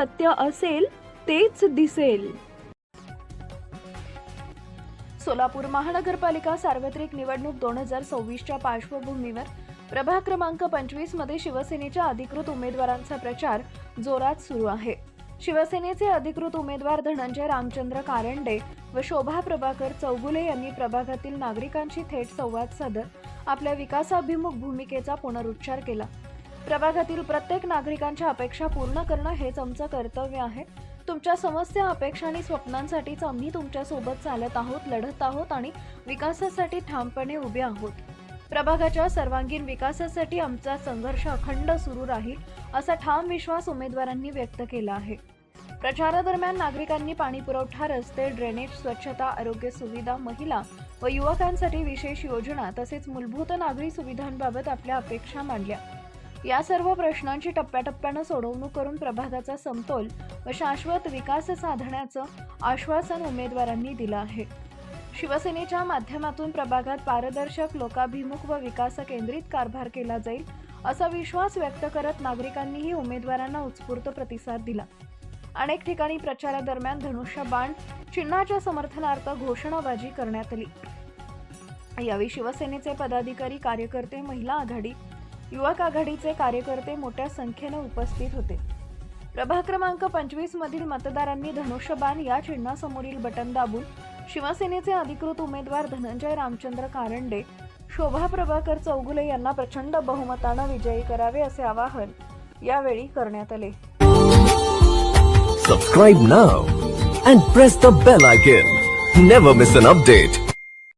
सत्य असेल तेच दिसेल. सोलापूर महानगरपालिका सार्वत्रिक निवडणूक 2026च्या पार्श्वभूमीवर प्रभाग क्रमांक 25 मध्ये शिवसेनेच्या अधिकृत उमेदवारांचा प्रचार जोरात सुरू आहे. शिवसेनेचे अधिकृत उमेदवार धनंजय रामचंद्र कारंडे व शोभा प्रभाकर चौगुले यांनी प्रभागातील नागरिकांशी थेट संवाद साधत आपल्या विकासाभिमुख भूमिकेचा पुनरुच्चार केला. प्रभागातील प्रत्येक नागरिकांच्या अपेक्षा पूर्ण करणं हेच आमचं कर्तव्य आहे. तुमच्या समस्या, अपेक्षा आणि स्वप्नांसाठीच आम्ही तुमच्या सोबत चालत आहोत, लढत आहोत आणि विकासासाठी ठामपणे उभे आहोत. प्रभागाच्या सर्वांगीण विकासासाठी आमचा संघर्ष अखंड सुरू राहील असा ठाम विश्वास उमेदवारांनी व्यक्त केला आहे. प्रचारादरम्यान नागरिकांनी पाणी पुरवठा, रस्ते, ड्रेनेज, स्वच्छता, आरोग्य सुविधा, महिला व युवकांसाठी विशेष योजना तसेच मूलभूत नागरी सुविधांबाबत आपल्या अपेक्षा मांडल्या. या सर्व प्रश्नांची टप्प्याटप्प्यानं सोडवणूक करून प्रभागाचा समतोल व शाश्वत विकास साधण्याचं आश्वासन उमेदवारांनी दिलं आहे. शिवसेनेच्या माध्यमातून प्रभागात पारदर्शक, लोकाभिमुख व विकास केंद्रित कारभार केला जाईल असा विश्वास व्यक्त करत नागरिकांनीही उमेदवारांना उत्स्फूर्त प्रतिसाद दिला. अनेक ठिकाणी प्रचारादरम्यान धनुष्यबाण चिन्हाच्या समर्थनार्थ घोषणाबाजी करण्यात आली. यावेळी शिवसेनेचे पदाधिकारी, कार्यकर्ते, महिला आघाडी, युवक आघाडीचे कार्यकर्ते मोठ्या संख्येने उपस्थित होते. प्रभाग क्रमांक 25 मधील मतदारांनी धनुष्यबाण या चिन्हासमोरील बटन दाबून शिवसेनेचे अधिकृत उमेदवार धनंजय रामचंद्र कारंडे, शोभा प्रभाकर चौगुले यांना प्रचंड बहुमतानं विजयी करावे असे आवाहन यावेळी करण्यात आले. Subscribe now and press the bell icon. Never miss an update.